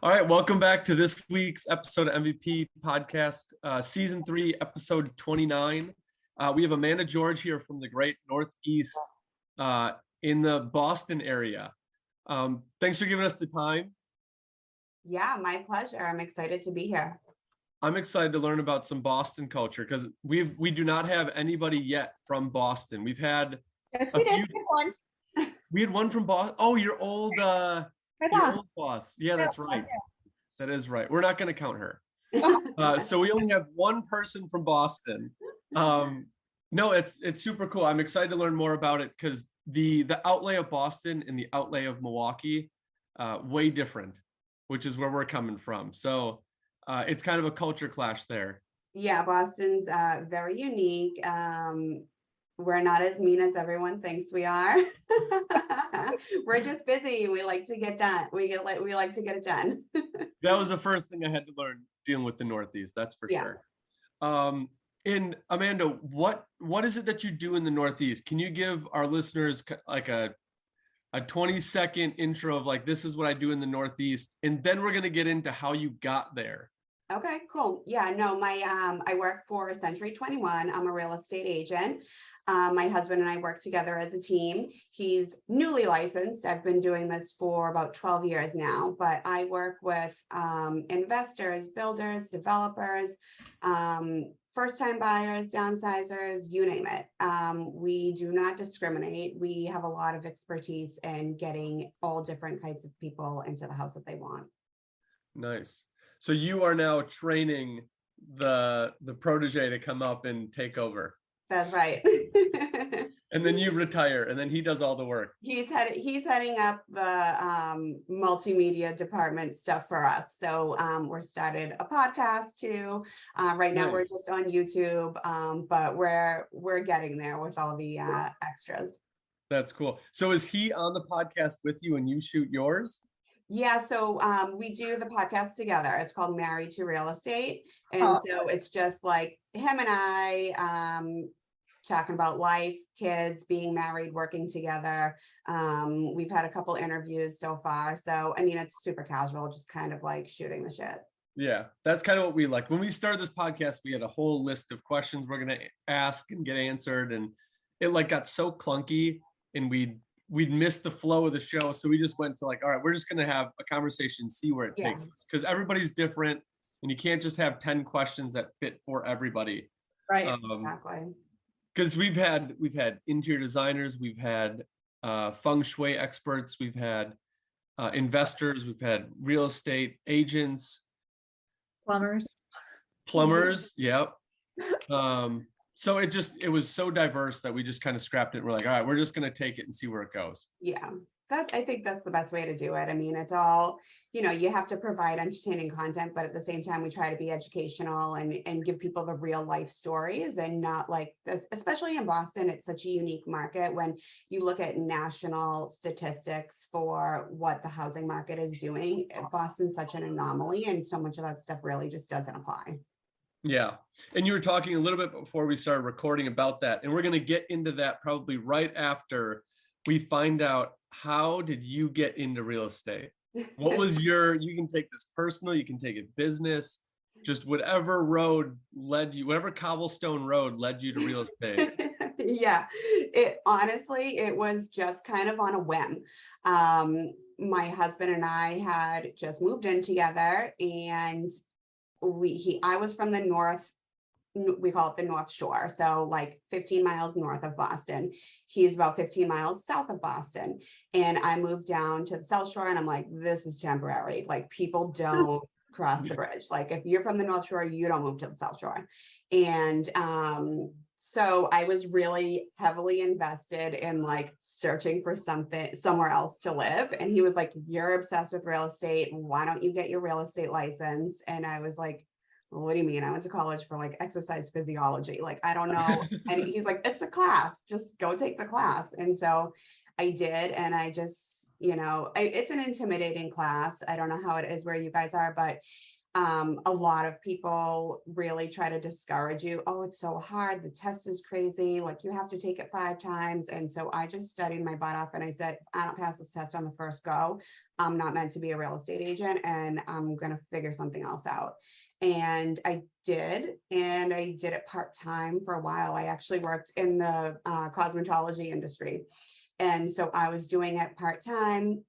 All right, welcome back to this week's episode of MVP Podcast, Season 3, Episode 29. We have Amanda George here from the Great Northeast in the Boston area. Thanks for giving us the time. Yeah, my pleasure. I'm excited to be here. I'm excited to learn about some Boston culture because we do not have anybody yet from Boston. We've had Yes, we did. One. We had one from Boston. Oh, your old My your boss. old boss. Yeah, that's right. That is right. We're not going to count her. So we only have one person from Boston. No, it's super cool. I'm excited to learn more about it because the outlay of Boston and the outlay of Milwaukee, way different, which is where we're coming from. So it's kind of a culture clash there. Yeah, Boston's very unique. We're not as mean as everyone thinks we are. We're just busy. We like to get done. We like to get it done. That was the first thing I had to learn dealing with the Northeast. That's for sure. And Amanda, what is it that you do in the Northeast? Can you give our listeners like a 20-second intro of like, this is what I do in the Northeast, and then we're going to get into how you got there. Okay, cool. Yeah, no, I work for Century 21. I'm a real estate agent. My husband and I work together as a team. He's newly licensed. I've been doing this for about 12 years now, but I work with investors, builders, developers, first-time buyers, downsizers, you name it. We do not discriminate. We have a lot of expertise in getting all different kinds of people into the house that they want. Nice. So you are now training the protege to come up and take over. That's right. And then you retire, and then he does all the work. He's heading up the multimedia department stuff for us. So we're started a podcast too. Right now we're just on YouTube, but we're getting there with all the extras. That's cool. So is he on the podcast with you and you shoot yours? Yeah, so we do the podcast together. It's called Married to Real Estate. And so it's just like him and I talking about life, kids, being married, working together. We've had a couple interviews so far. So, I mean, it's super casual, just kind of like shooting the shit. Yeah, that's kind of what we like. When we started this podcast, we had a whole list of questions we're going to ask and get answered. And it like got so clunky and we'd missed the flow of the show. So we just went to like, all right, we're just going to have a conversation, see where it takes us. Because everybody's different and you can't just have 10 questions that fit for everybody. Right. Exactly. Because we've had interior designers, we've had feng shui experts, we've had investors, we've had real estate agents, plumbers. Yep. So it was so diverse that we just kind of scrapped it. We're like, all right, we're just going to take it and see where it goes. Yeah, I think that's the best way to do it. I mean, it's all, you have to provide entertaining content, but at the same time, we try to be educational and give people the real life stories and not like this, especially in Boston. It's such a unique market when you look at national statistics for what the housing market is doing. Boston's such an anomaly, and so much of that stuff really just doesn't apply. Yeah. And you were talking a little bit before we started recording about that. And we're going to get into that probably right after we find out, how did you get into real estate? What was you can take this personal, you can take it business, just whatever road led you, whatever cobblestone road led you to real estate. Yeah, it was just kind of on a whim. My husband and I had just moved in together, and I was from the north, we call it the North Shore, so like 15 miles north of Boston. He's about 15 miles south of Boston, and I moved down to the South Shore, and I'm like, this is temporary. Like, people don't cross the bridge. Like, if you're from the North Shore, you don't move to the South Shore. And so I was really heavily invested in like searching for somewhere else to live. And he was like, you're obsessed with real estate. Why don't you get your real estate license? And I was like, well, what do you mean? I went to college for like exercise physiology. Like, I don't know. And he's like, it's a class, just go take the class. And so I did. And I just, it's an intimidating class. I don't know how it is where you guys are, but a lot of people really try to discourage you. Oh, it's so hard. The test is crazy. Like, you have to take it 5 times. And so I just studied my butt off, and I said, I don't pass this test on the first go, I'm not meant to be a real estate agent and I'm going to figure something else out. And I did, and I did it part-time for a while. I actually worked in the cosmetology industry. And so I was doing it part-time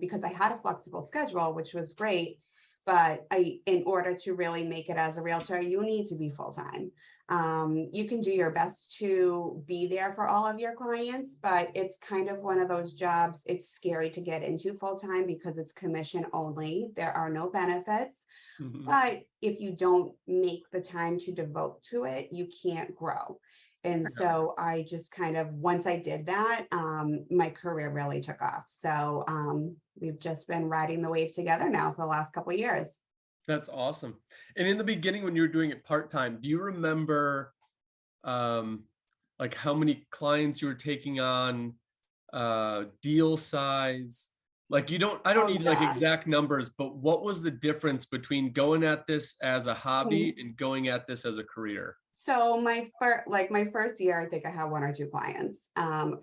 because I had a flexible schedule, which was great. But in order to really make it as a realtor, you need to be full-time. You can do your best to be there for all of your clients, but it's kind of one of those jobs. It's scary to get into full-time because it's commission only. There are no benefits. Mhm. But if you don't make the time to devote to it, you can't grow. And so I just kind of, once I did that, my career really took off. So we've just been riding the wave together now for the last couple of years. That's awesome. And in the beginning, when you were doing it part-time, do you remember like how many clients you were taking on, deal size? Like I don't Oh, need like yeah. exact numbers, but what was the difference between going at this as a hobby Mhm. and going at this as a career? So my first year, I think I had one or two clients,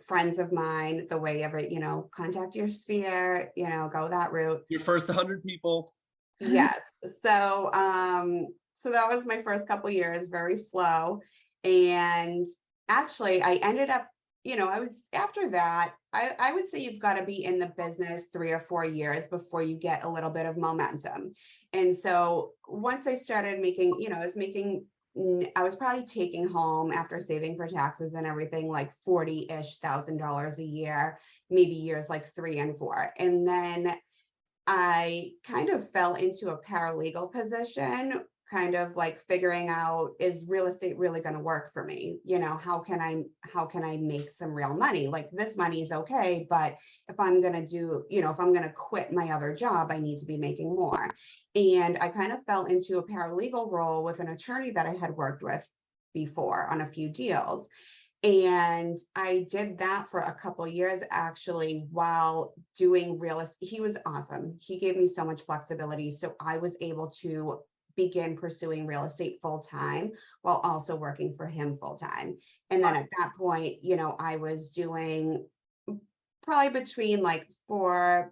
friends of mine, the way of it, contact your sphere, go that route. Your first 100 people? Yes. So that was my first couple years, very slow. And actually I ended up, I was after that, I would say you've got to be in the business 3 or 4 years before you get a little bit of momentum. And so once I started making, I was probably taking home after saving for taxes and everything, like 40-ish thousand dollars a year, maybe years like 3 and 4. And then I kind of fell into a paralegal position, kind of like figuring out, is real estate really going to work for me? How can I make some real money? Like, this money is okay, but if I'm going to if I'm going to quit my other job, I need to be making more. And I kind of fell into a paralegal role with an attorney that I had worked with before on a few deals. And I did that for a couple years actually while doing real estate. He was awesome. He gave me so much flexibility. So I was able to begin pursuing real estate full time while also working for him full time. And then at that point, I was doing probably between like 4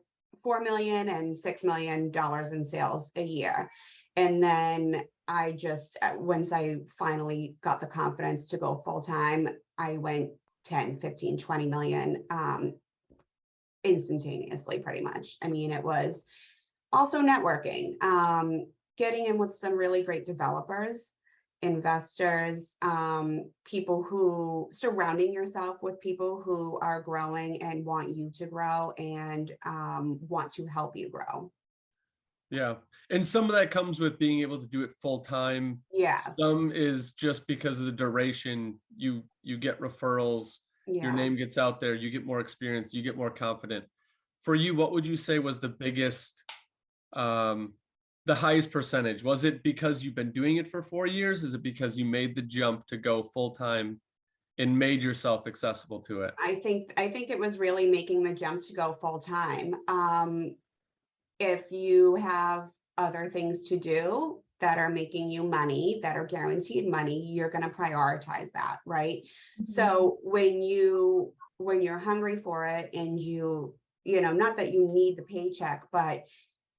million and $6 million in sales a year. And then I just, once I finally got the confidence to go full time, I went 10, 15, 20 million instantaneously, pretty much. I mean, it was also networking, getting in with some really great developers, investors, people who, surrounding yourself with people who are growing and want you to grow and want to help you grow. Yeah. And some of that comes with being able to do it full time. Yes. Some is just because of the duration, you get referrals, your Yeah. name gets out there, you get more experience, you get more confident. For you, what would you say was the biggest, the highest percentage? Was it because you've been doing it for 4 years? Is it because you made the jump to go full time and made yourself accessible to it? I think it was really making the jump to go full time. If you have other things to do that are making you money, that are guaranteed money, you're going to prioritize that, right? Mm-hmm. So when you're hungry for it and not that you need the paycheck, but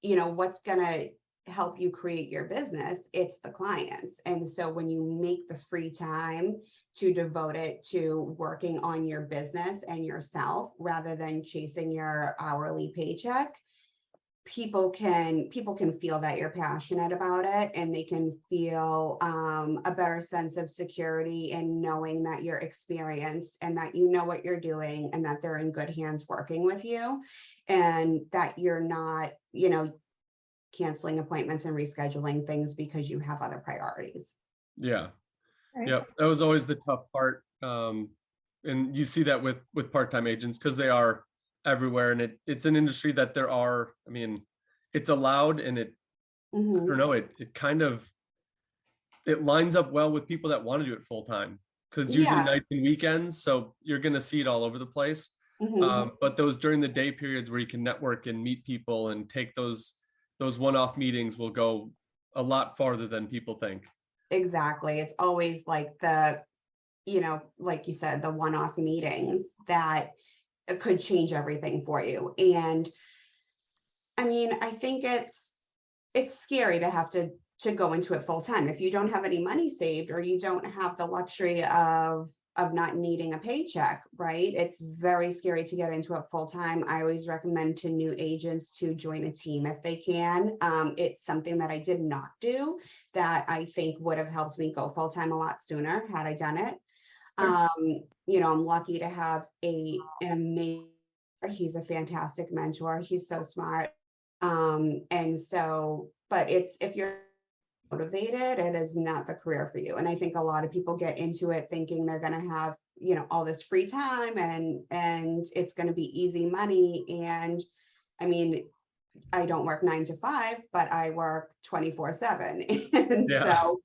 what's going to help you create your business, it's the clients. And so when you make the free time to devote it to working on your business and yourself rather than chasing your hourly paycheck, people can feel that you're passionate about it, and they can feel a better sense of security in knowing that you're experienced and that you know what you're doing and that they're in good hands working with you, and that you're not, canceling appointments and rescheduling things because you have other priorities. Yeah. Right. Yeah. That was always the tough part. And you see that with part-time agents because they are everywhere, and it's an industry that I mean, it's allowed, and I don't know, it kind of, it lines up well with people that want to do it full time because it's usually nights and weekends. So you're going to see it all over the place. But those during the day periods where you can network and meet people and take those one-off meetings will go a lot farther than people think. Exactly. It's always like like you said, the one-off meetings that could change everything for you. And I mean, I think it's scary to have to go into it full time if you don't have any money saved, or you don't have the luxury of not needing a paycheck, right? It's very scary to get into it full time. I always recommend to new agents to join a team if they can. It's something that I did not do that I think would have helped me go full time a lot sooner had I done it. Sure. I'm lucky to have an amazing, he's a fantastic mentor. He's so smart. And so, but if you're motivated, it is not the career for you. And I think a lot of people get into it thinking they're going to have, all this free time and it's going to be easy money. And I mean, I don't work 9 to 5, but I work 24/7. And Yeah. so,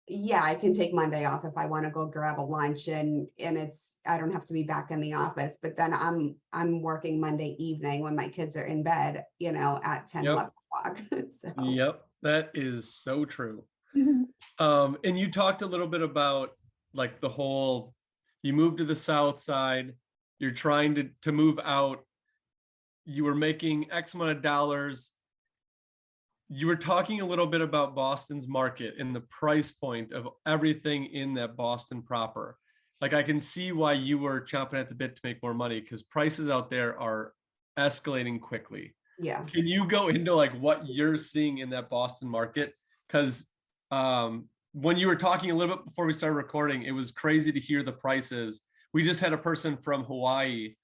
yeah, I can take Monday off if I want to go grab a lunch, and I don't have to be back in the office, but then I'm working Monday evening when my kids are in bed, at 10, Yep. 11 o'clock. So Yep. That is so true. Mhm. And you talked a little bit about like the whole, you moved to the south side, you're trying to move out, you were making X amount of dollars. You were talking a little bit about Boston's market and the price point of everything in that Boston proper. Like I can see why you were chomping at the bit to make more money, because prices out there are escalating quickly. Yeah. Can you go into like what you're seeing in that Boston market? Because when you were talking a little bit before we started recording, it was crazy to hear the prices. We just had a person from Hawaii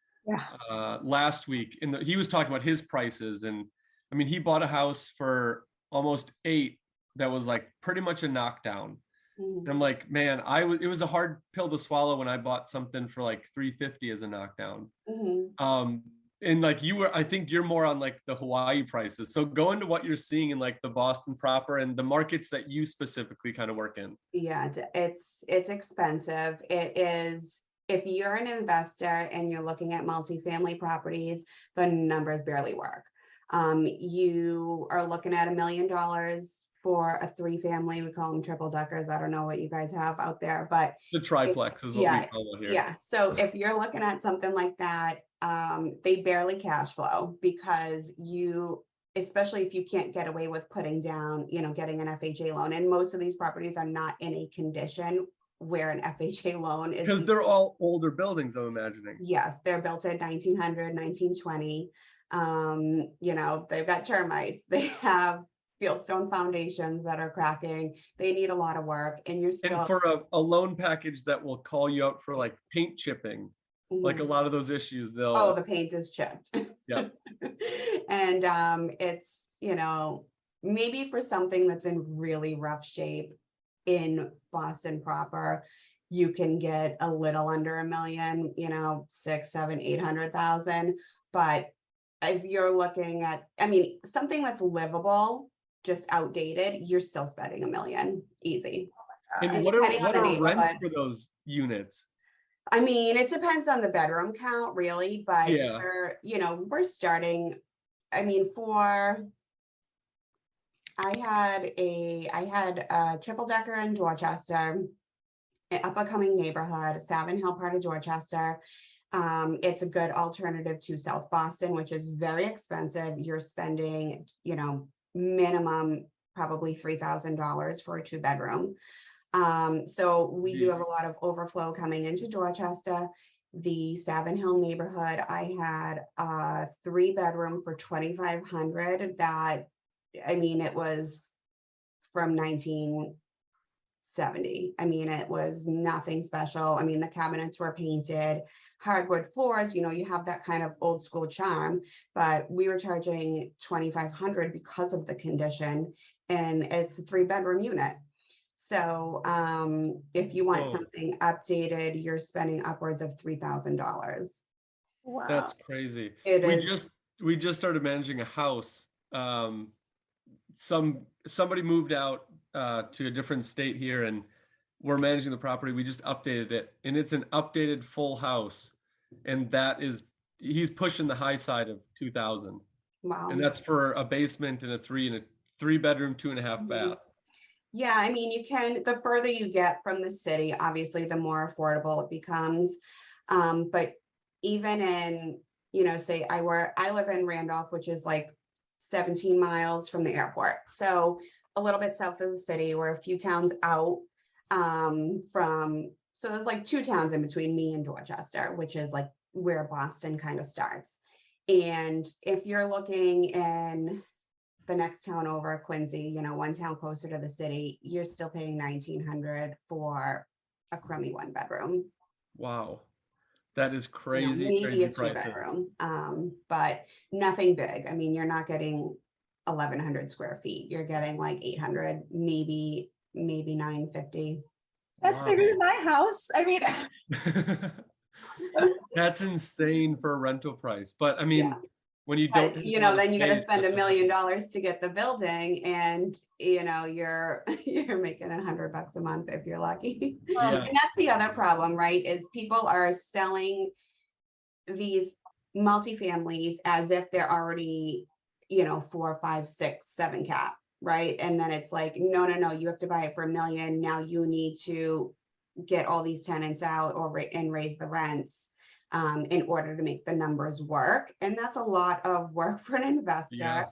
last week, and he was talking about his prices. And I mean, he bought a house for almost 8 that was like pretty much a knockdown. And I'm like, man, it was a hard pill to swallow when I bought something for like 350 as a knockdown. Mhm. And like I think you're more on like the Hawaii prices. So go into what you're seeing in like the Boston proper and the markets that you specifically kind of work in. Yeah, it's expensive. It is, if you're an investor and you're looking at multifamily properties, the numbers barely work. You are looking at $1 million for a 3-family. We call them triple deckers. I don't know what you guys have out there, but The triplex is what we call it here. yeah. So if you're looking at something like that, they barely cash flow, because especially if you can't get away with putting down, getting an FHA loan. And most of these properties are not in a condition where an FHA loan is. Because they're all older buildings, I'm imagining. Yes, they're built in 1900, 1920. They've got termites. They have fieldstone foundations that are cracking. They need a lot of work, and you're still. And for a loan package that will call you out for like paint chipping, like a lot of those issues, Oh, the paint is chipped. Yeah. And it's, maybe for something that's in really rough shape in Boston proper, you can get a little under $1 million, 6, 7, 800,000. But if you're looking at, something that's livable, just outdated, you're still spending $1 million easy. And what are rents for those units? It depends on the bedroom count, really, but Yeah. we're starting. I had a triple decker in Dorchester, an up and coming neighborhood, Savin Hill part of Dorchester. It's a good alternative to South Boston, which is very expensive. You're spending, minimum probably $3,000 for a 2-bedroom. So we do have a lot of overflow coming into Dorchester. The Savin Hill neighborhood, I had a 3-bedroom for $2,500 that, it was from 1970. It was nothing special. The cabinets were painted, hardwood floors, you have that kind of old school charm, but we were charging $2,500 because of the condition, and it's a 3-bedroom unit. So if you want something updated, you're spending upwards of $3,000. Wow. That's crazy. We just started managing a house. Somebody moved out to a different state here, and we're managing the property. We just updated it, and it's an updated full house, and he's pushing the high side of 2,000. Wow. And that's for a basement and a 3-bedroom, 2.5 bath. Yeah, the further you get from the city, obviously, the more affordable it becomes. But even in, say I live in Randolph, which is like 17 miles from the airport. So a little bit south of the city. We're a few towns out so there's like 2 towns in between me and Dorchester, which is like where Boston kind of starts. And if you're looking in the next town over, Quincy, 1 town closer to the city, you're still paying $1,900 for a crummy 1-bedroom. Wow. That is crazy, Maybe a crazy prices. 2-bedroom, but nothing big. I mean, you're not getting 1,100 square feet. You're getting like 800, maybe 950. That's Wow. bigger than my house. I mean, That's insane for a rental price. But I mean, Yeah. when you But, don't, have a lot of then you got to space, spend $1 that's- million to get the building, and you're making $100 a month if you're lucky. Yeah. And that's the other problem, right? Is people are selling these multifamilies as if they're already, 4, 5, 6, 7 cap, right? And then it's like, no, you have to buy it for $1 million. Now you need to get all these tenants out and raise the rents in order to make the numbers work. And that's a lot of work for an investor. Yeah.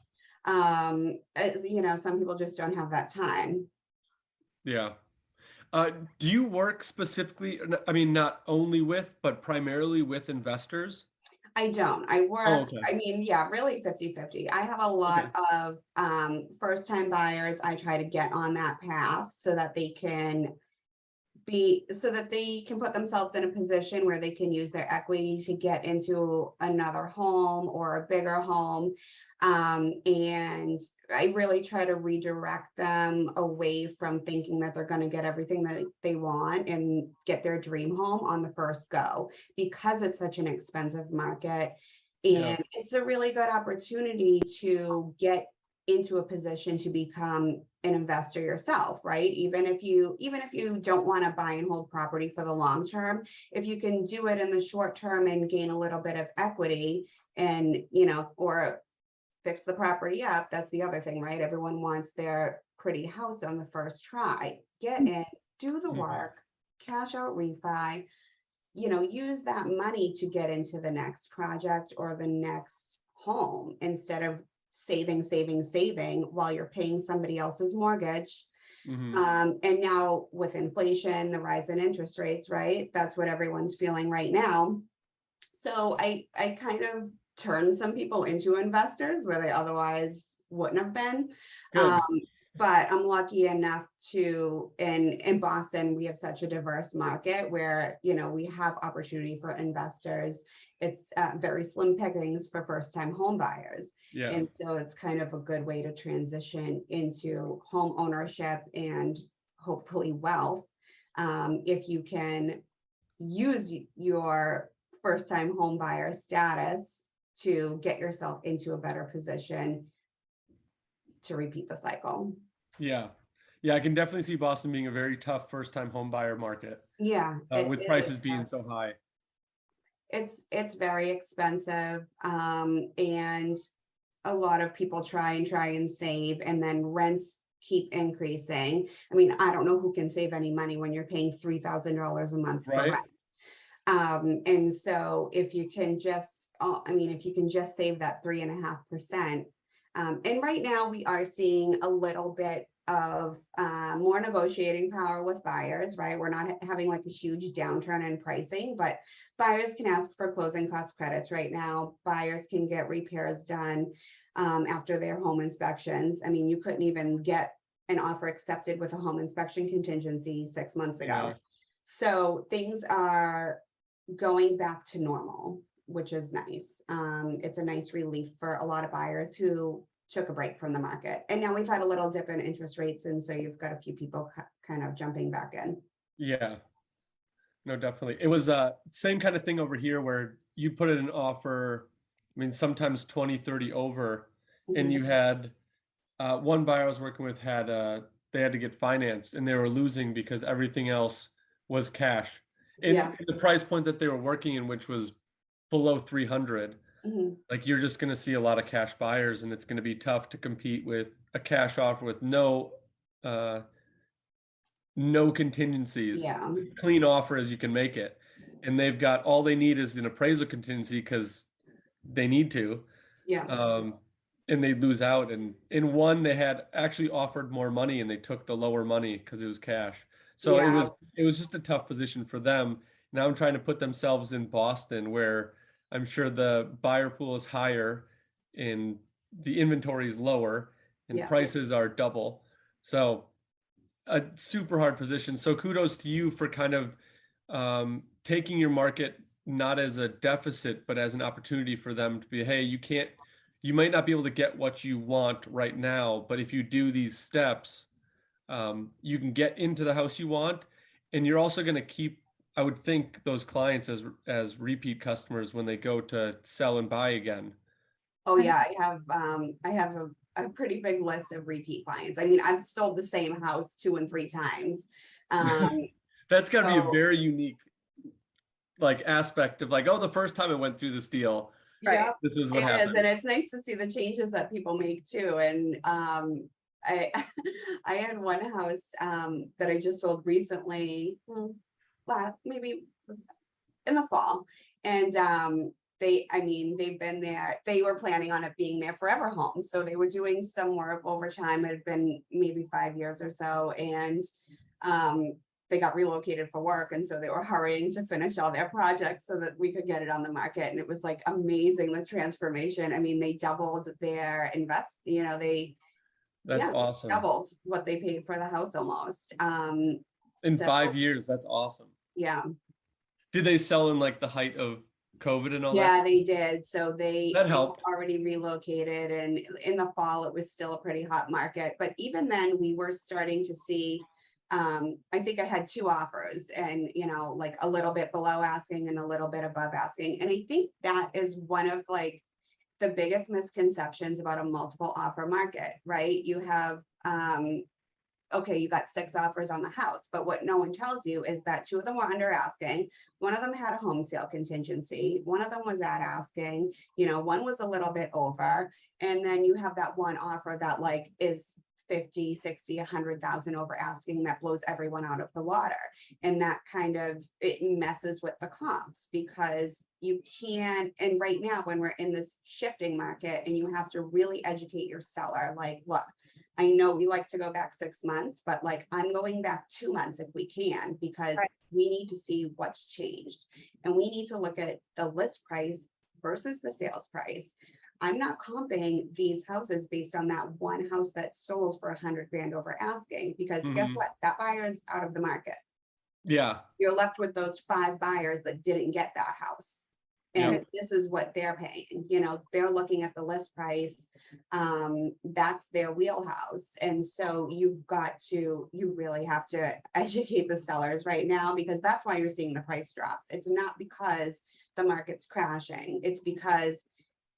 Some people just don't have that time. Yeah. Do you work specifically, I mean, not only with, but primarily with investors? I don't. I work, okay. I mean, yeah, really 50-50. I have a lot of first-time buyers. I try to get on that path so that they can put themselves in a position where they can use their equity to get into another home or a bigger home. And I really try to redirect them away from thinking that they're going to get everything that they want and get their dream home on the first go, because it's such an expensive market. And it's a really good opportunity to get into a position to become an investor yourself, right? Even if you don't want to buy and hold property for the long term, if you can do it in the short term and gain a little bit of equity and, or fix the property up, that's the other thing, right? Everyone wants their pretty house on the first try. Get in, do the work, cash out refi, use that money to get into the next project or the next home instead of saving while you're paying somebody else's mortgage. And now with inflation, the rise in interest rates, right? That's what everyone's feeling right now. So I kind of turned some people into investors where they otherwise wouldn't have been. But I'm lucky enough to, in Boston, we have such a diverse market where, we have opportunity for investors. It's very slim pickings for first-time home buyers. Yeah. And so it's kind of a good way to transition into home ownership and hopefully wealth. If you can use your first-time home buyer status to get yourself into a better position to repeat the cycle. Yeah. I can definitely see Boston being a very tough first-time home buyer market. Yeah. With prices being so high. It's very expensive. And a lot of people try and save, and then rents keep increasing. I mean, I don't know who can save any money when you're paying $3,000 a month for rent. And so if you can just save that 3.5%. And right now we are seeing a little bit of more negotiating power with buyers, right? We're not having like a huge downturn in pricing, but buyers can ask for closing cost credits right now. Buyers can get repairs done after their home inspections. I mean, you couldn't even get an offer accepted with a home inspection contingency 6 months ago. So things are going back to normal, which is nice. It's a nice relief for a lot of buyers who took a break from the market. And now we've had a little dip in interest rates. And so you've got a few people kind of jumping back in. Yeah. No, definitely. It was same kind of thing over here where you put in an offer, I mean, sometimes 20, 30 over, and you had one buyer I was working with had they had to get financed and they were losing because everything else was cash. And the price point that they were working in, which was below 300, like you're just going to see a lot of cash buyers, and it's going to be tough to compete with a cash offer with no contingencies, clean offer as you can make it. And they've got all they need is an appraisal contingency because they need to. Yeah. And they lose out. And in one, they had actually offered more money and they took the lower money because it was cash. So Yeah. it was just a tough position for them. Now I'm trying to put themselves in Boston where I'm sure the buyer pool is higher and the inventory is lower and Yeah. prices are double. So a super hard position. So kudos to you for kind of taking your market not as a deficit, but as an opportunity for them to be, hey, you might not be able to get what you want right now, but if you do these steps, you can get into the house you want, and you're also going to keep, I would think, those clients as repeat customers when they go to sell and buy again. Oh yeah, I have a pretty big list of repeat clients. I mean, I've sold the same house 2 and 3 times. That's got to be a So very unique like aspect of like, oh, the first time I went through this deal, yeah, this is what it is, happened. and it's nice to see the changes that people make too. And I I had one house that I just sold recently, maybe in the fall, and I mean, they've been there. They were planning on it being their forever home, so they were doing some work over time. It had been maybe 5 years or so, and um, they got relocated for work, and so they were hurrying to finish all their projects so that we could get it on the market. And it was like amazing, the transformation. I mean, they doubled their That's awesome. doubled what they paid for the house almost. In So 5 years, that's awesome. yeah. Did they sell in like the height of COVID and all that Yeah, stuff? they did. So That they helped. already relocated, and in the fall it was still a pretty hot market. But even then we were starting to see, I think I had 2 offers, and like a little bit below asking and a little bit above asking. And I think that is one of like the biggest misconceptions about a multiple offer market, right? You have okay, you got 6 offers on the house, but what no one tells you is that 2 of them were under asking. One of them had a home sale contingency. One of them was at asking, one was a little bit over. And then you have that one offer that like is 50, 60, 100,000 over asking that blows everyone out of the water. And that kind of, it messes with the comps because you can't, and right now when we're in this shifting market and you have to really educate your seller, like, look, I know we like to go back 6 months, but like I'm going back 2 months if we can, because Right. we need to see what's changed. And we need to look at the list price versus the sales price. I'm not comping these houses based on that one house that sold for 100 grand over asking, because guess Mhm. what? That buyer is out of the market. Yeah. You're left with those 5 buyers that didn't get that house. And Yep. this is what they're paying, they're looking at the list price. That's their wheelhouse. And so you really have to educate the sellers right now, because that's why you're seeing the price drops. It's not because the market's crashing. It's because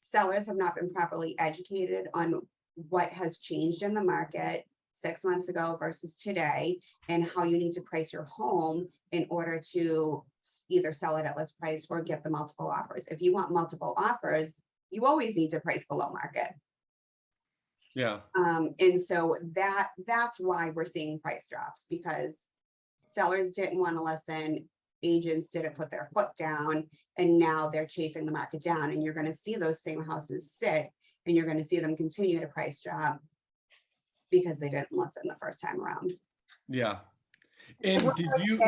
sellers have not been properly educated on what has changed in the market 6 months ago versus today, and how you need to price your home in order to either sell it at list price or get the multiple offers. If you want multiple offers, you always need to price below market. Yeah. And so that's why we're seeing price drops, because sellers didn't want to listen, agents didn't put their foot down, and now they're chasing the market down. And you're going to see those same houses sit, and you're going to see them continue to price drop because they didn't listen the first time around. Yeah. And did you,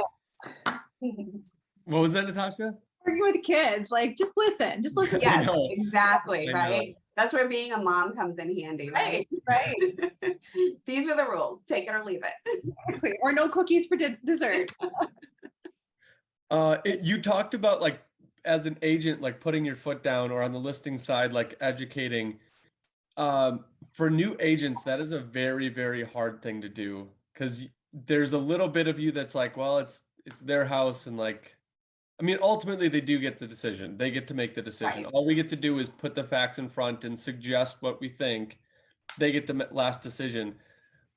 what was that, Natasha? Working with kids, like just listen. I Yes, know. exactly, I right? That's where being a mom comes in handy, right? Right. These are the rules, take it or leave it. Exactly. Or no cookies for dessert. You talked about like as an agent, like putting your foot down, or on the listing side, like educating. For new agents, that is a very, very hard thing to do, because there's a little bit of you that's like, well, it's their house, and like, I mean, ultimately they do get the decision. They get to make the decision. Right. All we get to do is put the facts in front and suggest what we think. They get the last decision.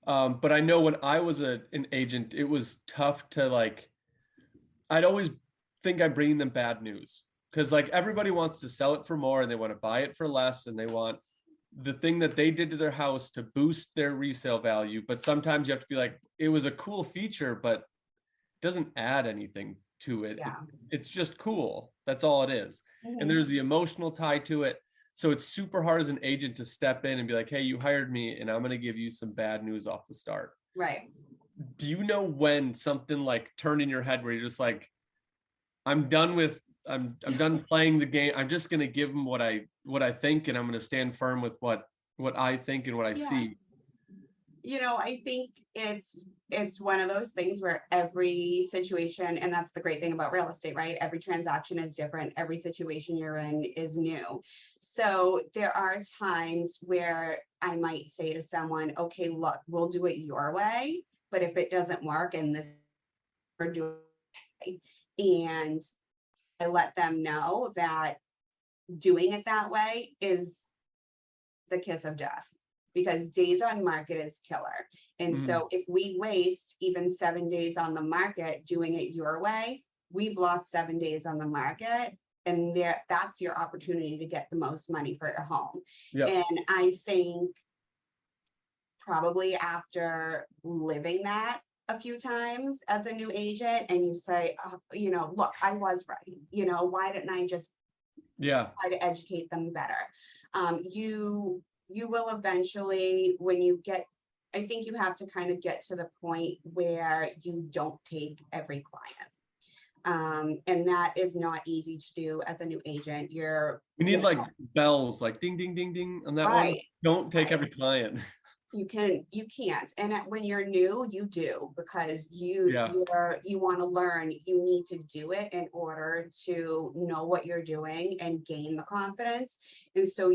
But I know when I was an agent, it was tough to like, I'd always think I'm bringing them bad news, because like everybody wants to sell it for more and they want to buy it for less, and they want the thing that they did to their house to boost their resale value. But sometimes you have to be like, it was a cool feature, but it doesn't add anything to it. Yeah. It's just cool. That's all it is. And there's the emotional tie to it. So it's super hard as an agent to step in and be like, hey, you hired me and I'm going to give you some bad news off the start. Right. Do you know when something like turned in your head where you're just like, I'm done playing the game. I'm just going to give them what I think, and I'm going to stand firm with what I think and what I see. You know, I think it's one of those things where every situation, and that's the great thing about real estate, right? Every transaction is different. Every situation you're in is new. So there are times where I might say to someone, okay, look, we'll do it your way, but if it doesn't work and this we're doing it, and I let them know that doing it that way is the kiss of death, because days on market is killer. And so if we waste even 7 days on the market doing it your way, we've lost 7 days on the market, and that's your opportunity to get the most money for your home. Yep. And I think probably after living that a few times as a new agent, and you say, oh, you know, look, I was right. You know, why didn't I just try to educate them better? You will eventually, when you get, I think you have to kind of get to the point where you don't take every client. And that is not easy to do as a new agent. We need like bells, like ding, ding, ding, ding on that one. Don't take every client. You can't. And when you're new, you do, because you want to learn. You need to do it in order to know what you're doing and gain the confidence. And so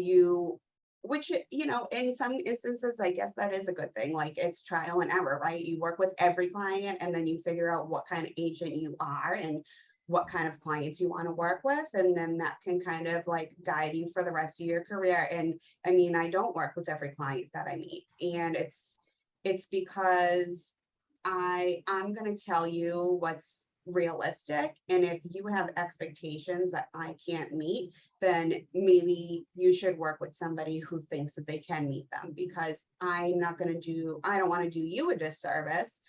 which, you know, in some instances, I guess that is a good thing. Like, it's trial and error, right? You work with every client and then you figure out what kind of agent you are and what kind of clients you want to work with. And then that can kind of like guide you for the rest of your career. And I mean, I don't work with every client that I meet. And it's because I'm going to tell you what's realistic. And if you have expectations that I can't meet, then maybe you should work with somebody who thinks that they can meet them, because I don't want to do you a disservice.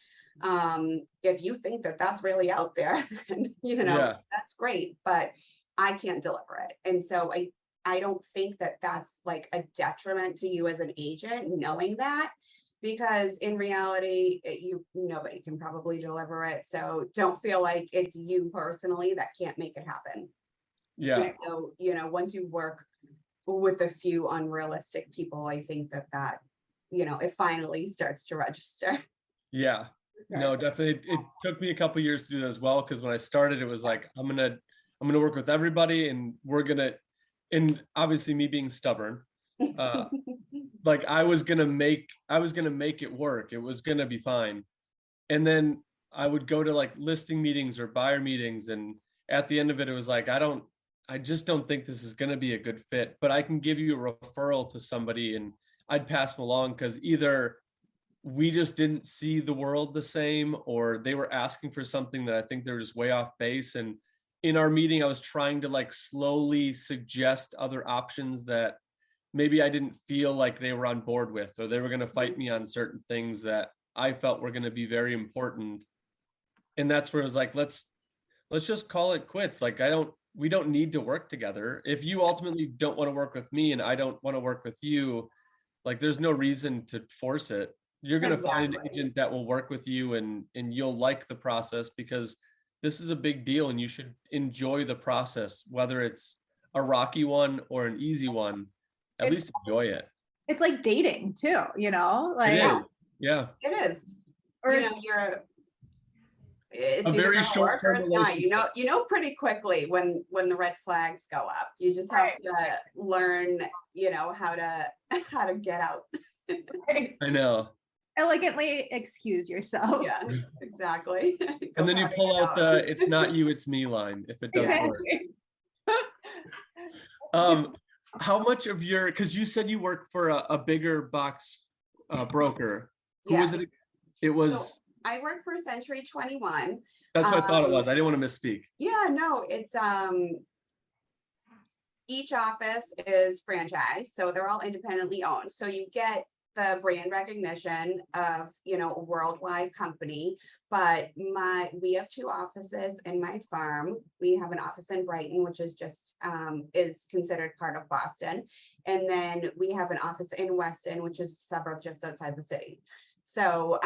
If you think that that's really out there, then, you know, that's great, but I can't deliver it. And so I don't think that that's like a detriment to you as an agent, knowing that, because in reality, nobody can probably deliver it. So don't feel like it's you personally that can't make it happen. Yeah. And so, you know, once you work with a few unrealistic people, I think that, you know, it finally starts to register. Yeah. No, definitely. It took me a couple years to do that as well, because when I started, it was like, I'm gonna work with everybody, and and obviously me being stubborn, like I was gonna make it work. It was gonna be fine. And then I would go to like listing meetings or buyer meetings, and at the end of it, it was like, I just don't think this is gonna be a good fit, but I can give you a referral to somebody, and I'd pass them along, because either we just didn't see the world the same, or they were asking for something that I think they're just way off base. And in our meeting, I was trying to like slowly suggest other options that maybe I didn't feel like they were on board with, or they were going to fight me on certain things that I felt were going to be very important. And that's where it was like, let's just call it quits. Like, we don't need to work together. If you ultimately don't want to work with me and I don't want to work with you, like, there's no reason to force it. You're going to find an agent that will work with you, and you'll like the process, because this is a big deal and you should enjoy the process, whether it's a rocky one or an easy one. At least enjoy it. It's like dating too, you know, like it is. Yeah, it is. Or you know, it's a very short-term relationship. You know pretty quickly when the red flags go up. You just have to learn, you know, how to get out. I know. Elegantly excuse yourself. Yeah, exactly. And then you pull out the "it's not you, it's me" line if it doesn't work. How much of because you said you work for a bigger box broker. Who was it? It was. So I work for Century 21. That's what I thought it was. I didn't want to misspeak. Yeah, no, it's each office is franchised, so they're all independently owned. So you get the brand recognition of, a worldwide company, but we have 2 offices in my firm. We have an office in Brighton, which is just, is considered part of Boston. And then we have an office in Weston, which is a suburb just outside the city. So,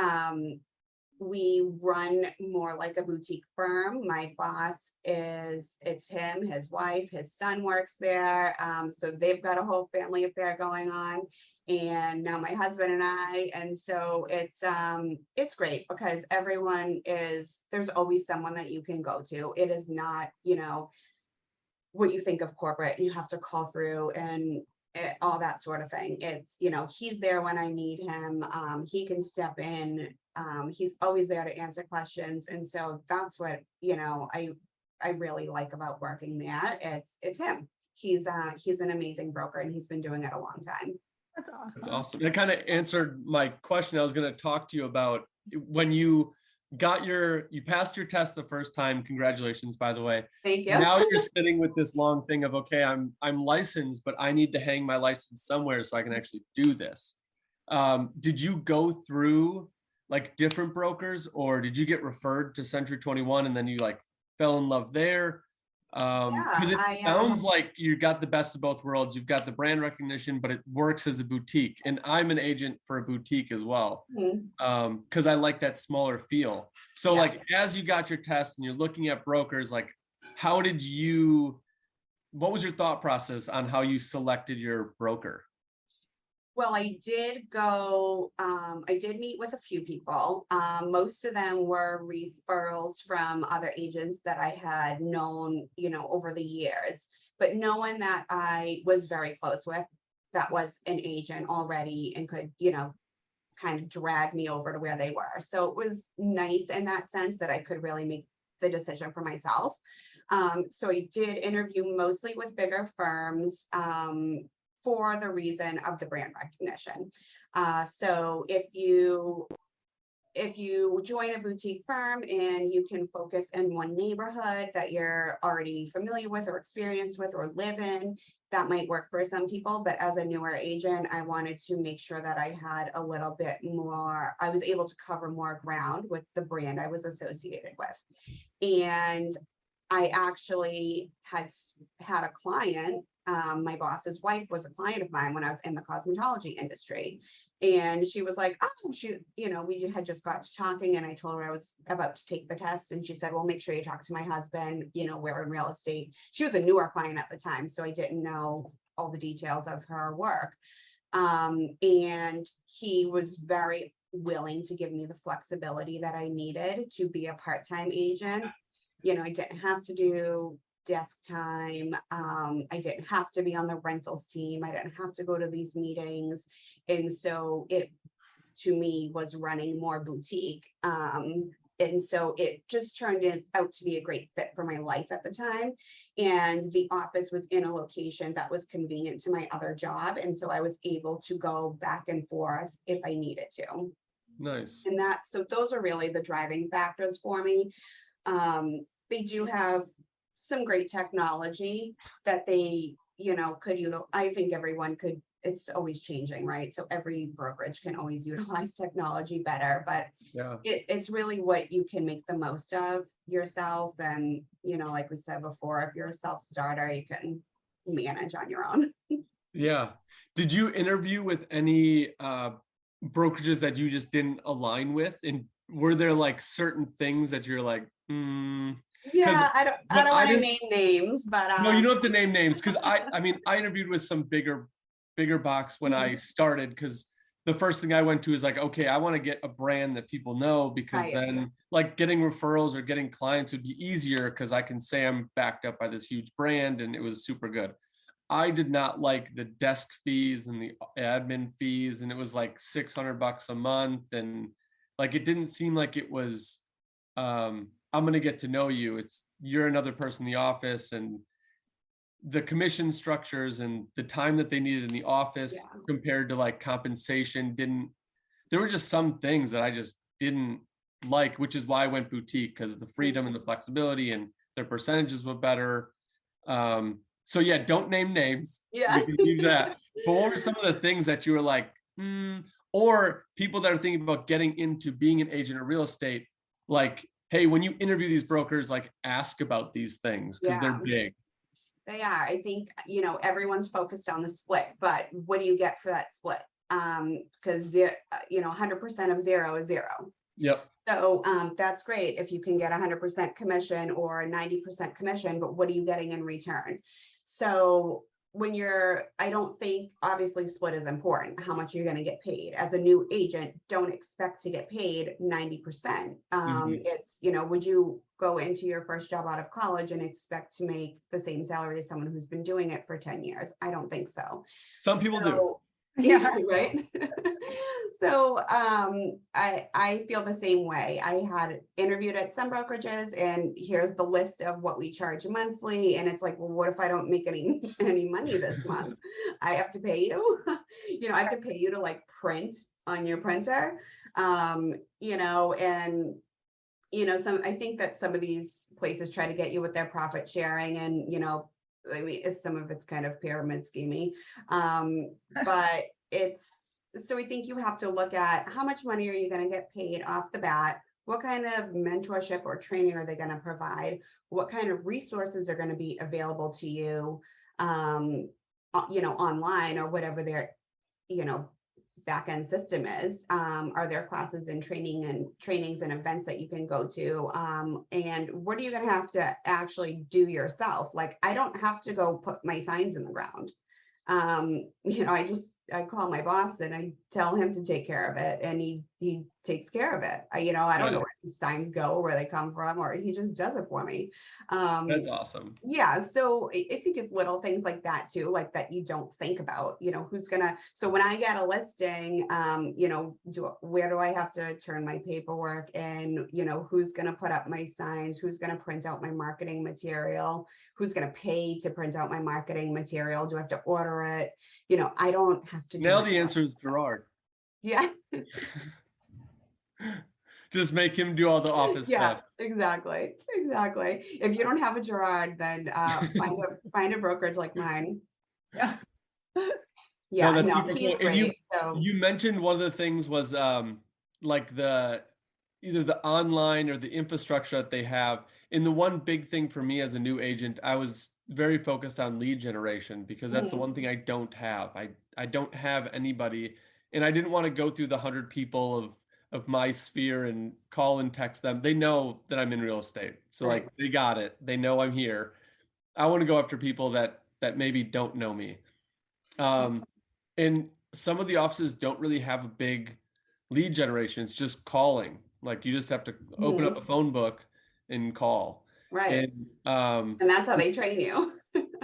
we run more like a boutique firm. My boss it's him, his wife, his son works there. So they've got a whole family affair going on. And now my husband and I, and so it's great because there's always someone that you can go to. It is not, what you think of corporate, you have to call through and all that sort of thing. It's, he's there when I need him. He can step in. He's always there to answer questions. And so that's what, I really like about working there. It's him. He's an amazing broker and he's been doing it a long time. That's awesome. That's awesome. That kind of answered my question. I was going to talk to you about when you passed your test the first time. Congratulations, by the way. Thank you. Now you're sitting with this long thing of, okay, I'm licensed, but I need to hang my license somewhere so I can actually do this. Did you go through like different brokers, or did you get referred to Century 21 and then you like fell in love there? Because it sounds like you got the best of both worlds. You've got the brand recognition, but it works as a boutique. And I'm an agent for a boutique as well, because I like that smaller feel. So like, as you got your test and you're looking at brokers, like what was your thought process on how you selected your broker? Well, I did meet with a few people. Most of them were referrals from other agents that I had known, over the years, but no one that I was very close with that was an agent already and could, kind of drag me over to where they were. So it was nice in that sense that I could really make the decision for myself. So I did interview mostly with bigger firms, for the reason of the brand recognition. So if you join a boutique firm and you can focus in one neighborhood that you're already familiar with or experienced with or live in, that might work for some people. But as a newer agent, I wanted to make sure that I had a little bit more, I was able to cover more ground with the brand I was associated with. And I actually had a client, my boss's wife was a client of mine when I was in the cosmetology industry. And she was like, we had just got to talking and I told her I was about to take the test. And she said, well, make sure you talk to my husband, we're in real estate. She was a newer client at the time, so I didn't know all the details of her work. And he was very willing to give me the flexibility that I needed to be a part-time agent. I didn't have to do desk time. I didn't have to be on the rentals team. I didn't have to go to these meetings. And so it, to me, was running more boutique. And so it just turned out to be a great fit for my life at the time. And the office was in a location that was convenient to my other job. And so I was able to go back and forth if I needed to. Nice. And so those are really the driving factors for me. They do have some great technology that they, could, I think everyone could, it's always changing, right? So every brokerage can always utilize technology better, but it's really what you can make the most of yourself. And, like we said before, if you're a self-starter, you can manage on your own. Yeah. Did you interview with any brokerages that you just didn't align with? And were there like certain things that you're like, Yeah, I don't want to name names, but no, you don't have to name names, because I mean I interviewed with some bigger box when I started, because the first thing I went to is like, okay, I want to get a brand that people know, because then like getting referrals or getting clients would be easier because I can say I'm backed up by this huge brand, and it was super good. I did not like the desk fees and the admin fees, and it was like $600 a month, and like it didn't seem like it was I'm going to get to know you. You're another person in the office, and the commission structures and the time that they needed in the office compared to like compensation there were just some things that I just didn't like, which is why I went boutique, because of the freedom and the flexibility, and their percentages were better. So yeah, don't name names. Yeah. You can do that. But what were some of the things that you were like, Or people that are thinking about getting into being an agent of real estate, like, hey, when you interview these brokers, like ask about these things because they're big. They are. I think, everyone's focused on the split, but what do you get for that split? Because 100% of zero is zero. Yep. So that's great if you can get 100% commission or 90% commission, but what are you getting in return? So I don't think, obviously split is important, how much you're going to get paid. As a new agent, don't expect to get paid 90%. It's, would you go into your first job out of college and expect to make the same salary as someone who's been doing it for 10 years? I don't think so. Some people do. Yeah, right. So I feel the same way. I had interviewed at some brokerages, and here's the list of what we charge monthly, and it's like, well, what if I don't make any money this month? I have to pay you. I have to pay you to like print on your printer. And I think that some of these places try to get you with their profit sharing, and I mean, some of it's kind of pyramid scheming, but so we think you have to look at how much money are you going to get paid off the bat? What kind of mentorship or training are they going to provide? What kind of resources are going to be available to you, online or whatever their, back end system is. Are there classes and trainings and events that you can go to? And what are you going to have to actually do yourself? Like, I don't have to go put my signs in the ground. I call my boss and I tell him to take care of it, and he takes care of it. I don't know where these signs go, where they come from, or he just does it for me. That's awesome. Yeah. So I think it's little things like that too, like that you don't think about, so when I get a listing, where do I have to turn my paperwork in? Who's going to put up my signs? Who's going to print out my marketing material? Who's going to pay to print out my marketing material? Do I have to order it? I don't have to do now the answer is Gerard. Yeah. Just make him do all the office stuff. Exactly. If you don't have a Gerard, then find a brokerage like mine. Yeah. Yeah, no, no, he's great. You mentioned one of the things was like either the online or the infrastructure that they have. And the one big thing for me as a new agent, I was very focused on lead generation, because that's the one thing I don't have. I don't have anybody, and I didn't want to go through the 100 people of my sphere and call and text them. They know that I'm in real estate. So like, they got it. They know I'm here. I want to go after people that maybe don't know me. And some of the offices don't really have a big lead generation. It's just calling. Like, you just have to open up a phone book and call. Right. And that's how they train you.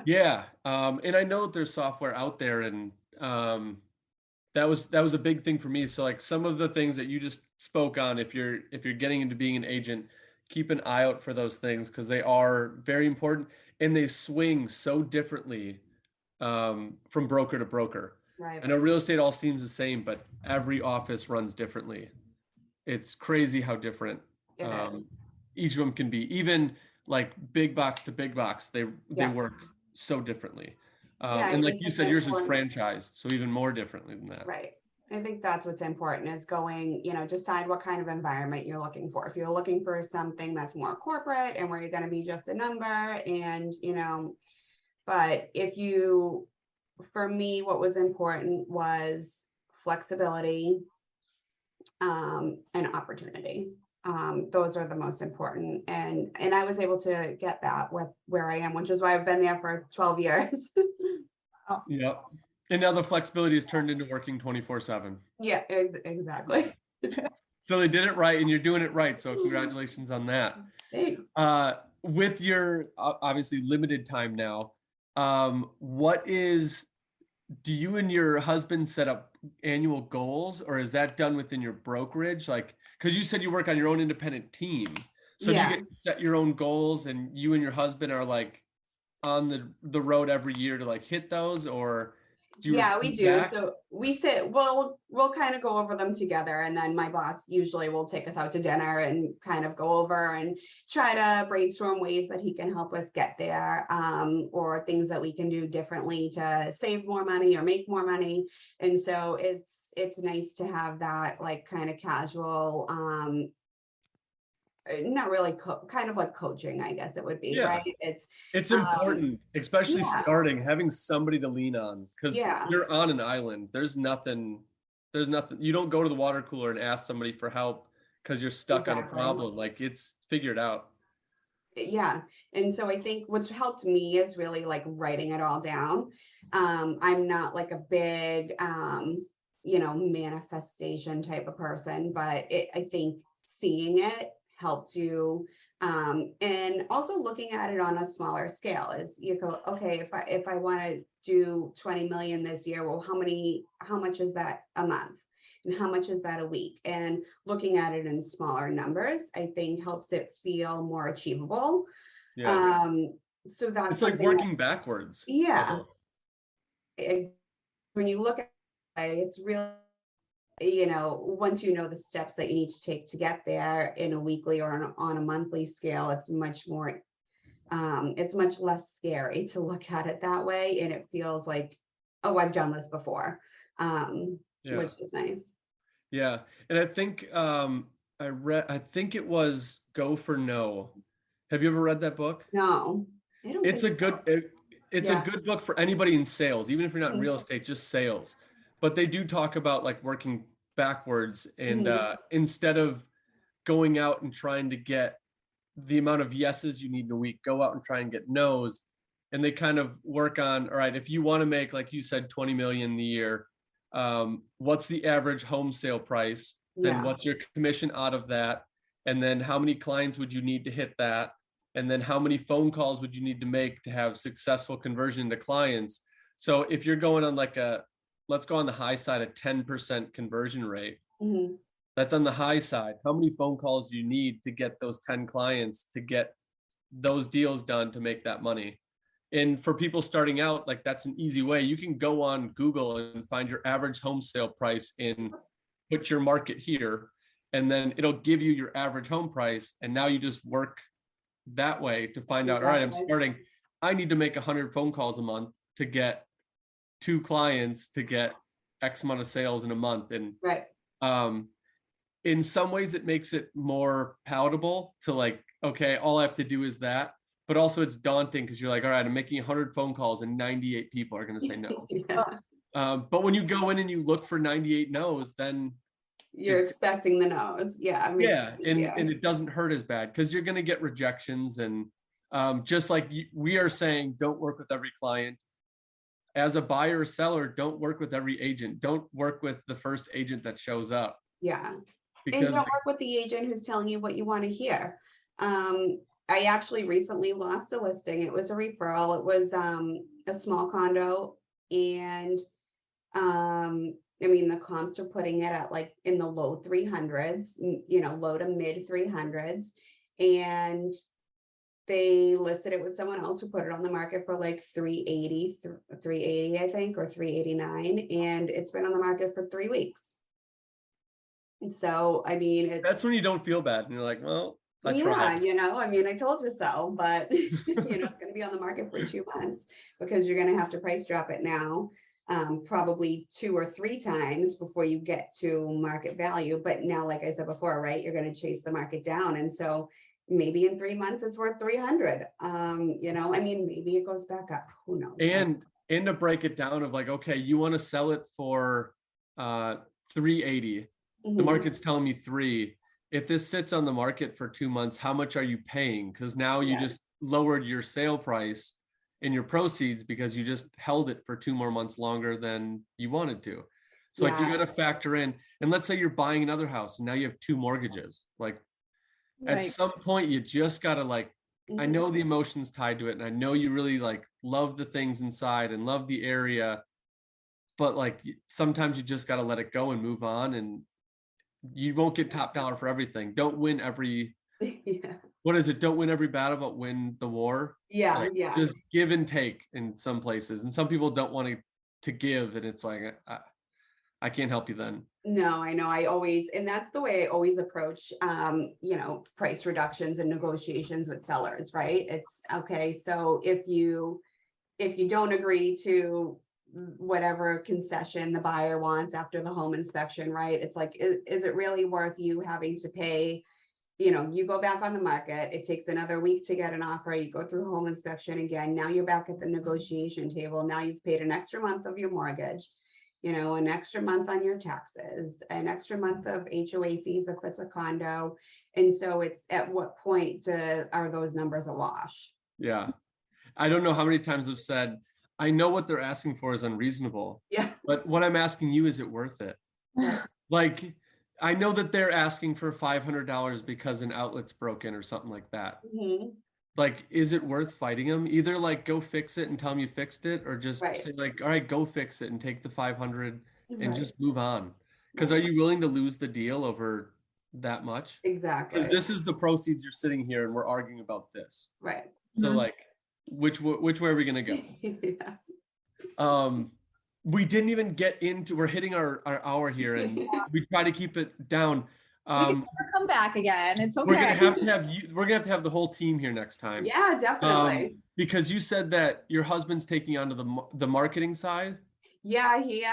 Yeah. And I know that there's software out there, and that was a big thing for me. So like, some of the things that you just spoke on, if you're getting into being an agent, keep an eye out for those things, because they are very important, and they swing so differently from broker to broker. Right. I know real estate all seems the same, but every office runs differently. It's crazy how different each of them can be. Even like big box to big box, they work so differently. And like you said, yours is franchised, so even more differently than that. Right. I think that's what's important, is going, decide what kind of environment you're looking for. If you're looking for something that's more corporate and where you're going to be just a number, and, but for me, what was important was flexibility and opportunity. Those are the most important. And I was able to get that with where I am, which is why I've been there for 12 years. Yeah. And now the flexibility is turned into working 24/7. Yeah, exactly. So they did it right, and you're doing it right. So congratulations on that. Thanks. With your obviously limited time now, do you and your husband set up annual goals, or is that done within your brokerage? Like, because you said you work on your own independent team. So do you get to set your own goals, and you and your husband are like on the road every year to like hit those, or we do. So we we'll kind of go over them together, and then my boss usually will take us out to dinner and kind of go over and try to brainstorm ways that he can help us get there, or things that we can do differently to save more money or make more money. And so it's nice to have that like kind of casual, not really kind of like coaching, I guess it would be, Yeah. right? It's important, especially yeah. starting, having somebody to lean on, because Yeah. you're on an island. There's nothing. You don't go to the water cooler and ask somebody for help because you're stuck on a Exactly. problem. Like, it's figured out. Yeah. And so I think what's helped me is really like writing it all down. I'm not like a big, manifestation type of person, but I think seeing it helped you. And also looking at it on a smaller scale is you go, okay, if I want to do 20 million this year, well, how much is that a month? And how much is that a week? And looking at it in smaller numbers, I think helps it feel more achievable. Yeah. So that's It's like something working backwards. yeah. When you look at it, it's really, once you know the steps that you need to take to get there in a weekly or on a monthly scale, it's much more, it's much less scary to look at it that way. And it feels like, oh, I've done this before, which is nice. Yeah. And I think I think it was Go for No. Have you ever read that book? No, I don't It's a think good so. it's Yeah. a good book for anybody in sales, even if you're not in Mhm. real estate, just sales. But they do talk about like working backwards, and Mhm. instead of going out and trying to get the amount of yeses you need in a week, go out and try and get no's. And they kind of work on, all right, if you want to make, like you said, 20 million a year, what's the average home sale price? Then Yeah. what's your commission out of that? And then how many clients would you need to hit that? And then how many phone calls would you need to make to have successful conversion to clients? So if you're going on like let's go on the high side, a 10% conversion rate, Mhm. that's on the high side. How many phone calls do you need to get those 10 clients to get those deals done to make that money? And for people starting out, like, that's an easy way. You can go on Google and find your average home sale price and put your market here, and then it'll give you your average home price. And now you just work that way to find out, all right, I'm Exactly. starting, I need to make 100 phone calls a month to get 2 clients to get X amount of sales in a month. And Right. in some ways it makes it more palatable to like, okay, all I have to do is that. But also it's daunting because you're like, all right, I'm making 100 phone calls and 98 people are going to say no. Yeah. But when you go in and you look for 98 no's, then You're it's, expecting the no's. Yeah. It makes yeah, sense. and Yeah. it doesn't hurt as bad because you're going to get rejections. And just like we are saying, don't work with every client. As a buyer or seller, don't work with every agent. Don't work with the first agent that shows up. Yeah. And Because don't work with the agent who's telling you what you want to hear. I actually recently lost a listing. It was a referral. It was a small condo. And the comps are putting it at like in the low 300s, low to mid 300s. And they listed it with someone else who put it on the market for like 380, I think, or 389. And it's been on the market for 3 weeks. And so, that's when you don't feel bad and you're like, well, I tried. I told you so, but it's going to be on the market for 2 months because you're going to have to price drop it now, probably 2 or 3 times before you get to market value. But now, like I said before, right, you're going to chase the market down. And so maybe in 3 months it's worth 300. Maybe it goes back up. Who knows? And to break it down of like, okay, you want to sell it for 380. The market's telling me 3. If this sits on the market for 2 months, how much are you paying? Because now you just lowered your sale price and your proceeds because you just held it for 2 more months longer than you wanted to. So like, you got to factor in, and let's say you're buying another house and now you have 2 mortgages. Like, at some point you just got to like, I know the emotions tied to it, and I know you really like love the things inside and love the area, but like sometimes you just got to let it go and move on. And you won't get top dollar for everything. Don't win every what is it? Don't win every battle, but win the war. Like, just give and take in some places. And some people don't want to give. And it's like, I can't help you then. No, I know. And that's the way I always approach, price reductions and negotiations with sellers, right? It's okay. So if you don't agree to, whatever concession the buyer wants after the home inspection, right? It's like, is it really worth you having to pay? You know, you go back on the market, it takes another week to get an offer, you go through home inspection again, now you're back at the negotiation table, now you've paid an extra month of your mortgage, you know, an extra month on your taxes, an extra month of HOA fees if it's a condo. And so it's at what point are those numbers a wash? Yeah. I don't know how many times I've said, I know what they're asking for is unreasonable, Yeah. but what I'm asking you, is it worth it? Like, I know that they're asking for $500 because an outlet's broken or something like that. Mhm. Like, is it worth fighting them? Either like go fix it and tell them you fixed it, or just Right. say like, all right, go fix it and take the 500 and Right. just move on. Because are you willing to lose the deal over that much? Exactly. Because this is the proceeds, you're sitting here and we're arguing about this. Right. So Mhm. like, which way are we gonna go? Yeah. We didn't even get into, we're hitting our hour here, and we try to keep it down. We can never come back again. It's We're okay. gonna have you, we're gonna have to have the whole team here next time. Yeah, definitely. Because you said that your husband's taking on to the marketing side. Yeah, he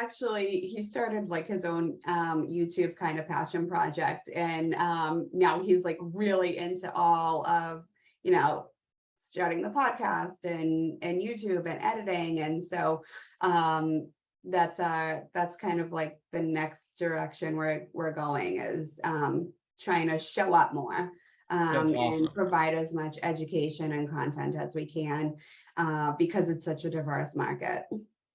started like his own YouTube kind of passion project, and now he's like really into all of, you know, starting the podcast and YouTube and editing. And so that's kind of like the next direction we're going, is trying to show up more Awesome. and provide as much education and content as we can, because it's such a diverse market.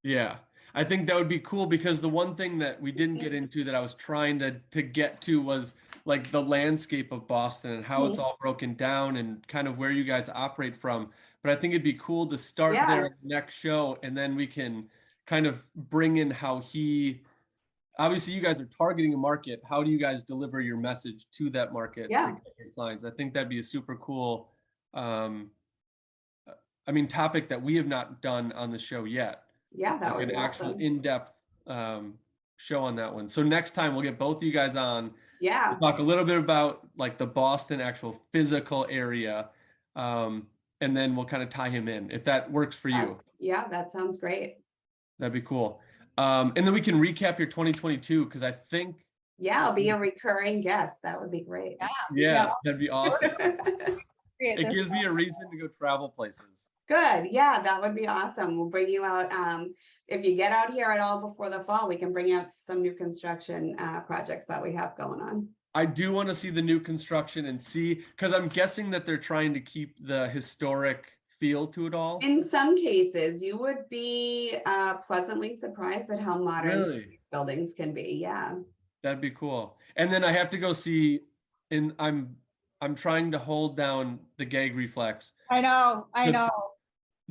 Yeah, I think that would be cool, because the one thing that we didn't get into that I was trying to get to was like the landscape of Boston and how it's all broken down and kind of where you guys operate from. But I think it'd be cool to start there next show, and then we can kind of bring in how obviously you guys are targeting a market. How do you guys deliver your message to that market to get your clients? I think that'd be a super cool, topic that we have not done on the show yet. Yeah, that would an be actual awesome. in-depth show on that one. So next time we'll get both of you guys on. Yeah. We'll talk a little bit about like the Boston actual physical area, and then we'll kind of tie him in if that works for you. Yeah, that sounds great. That'd be cool. And then we can recap your 2022, because I think I'll be a recurring guest. That would be great. yeah, that'd be awesome. Great, It gives me a reason to go travel places. Good. Yeah, that would be awesome. We'll bring you out. If you get out here at all before the fall, we can bring out some new construction projects that we have going on. I do want to see the new construction and see, because I'm guessing that they're trying to keep the historic feel to it all. In some cases, you would be pleasantly surprised at how modern buildings can be. Yeah. That'd be cool. And then I have to go see, and I'm trying to hold down the gag reflex. I know.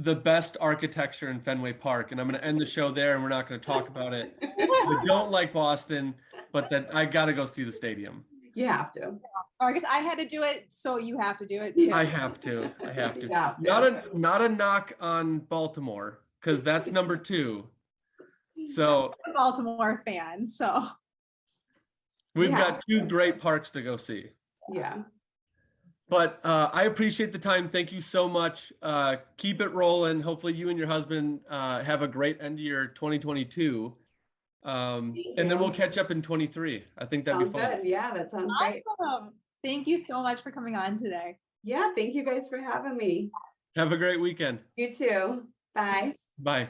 The best architecture in Fenway Park, and I'm going to end the show there, and we're not going to talk about it. I don't like Boston, but that I got to go see the stadium. You have to. Marcus, I had to do it, so you have to do it too. I have to. You have to. Not a knock on Baltimore, because that's number 2. So I'm a Baltimore fan, so we've got 2 great parks to go see. Yeah. But I appreciate the time. Thank you so much. Keep it rolling. Hopefully you and your husband have a great end of your 2022. And then we'll catch up in 23. I think that'd be fun. Good. Yeah, that sounds great. awesome. Thank you so much for coming on today. Yeah, thank you guys for having me. Have a great weekend. You too. Bye. Bye.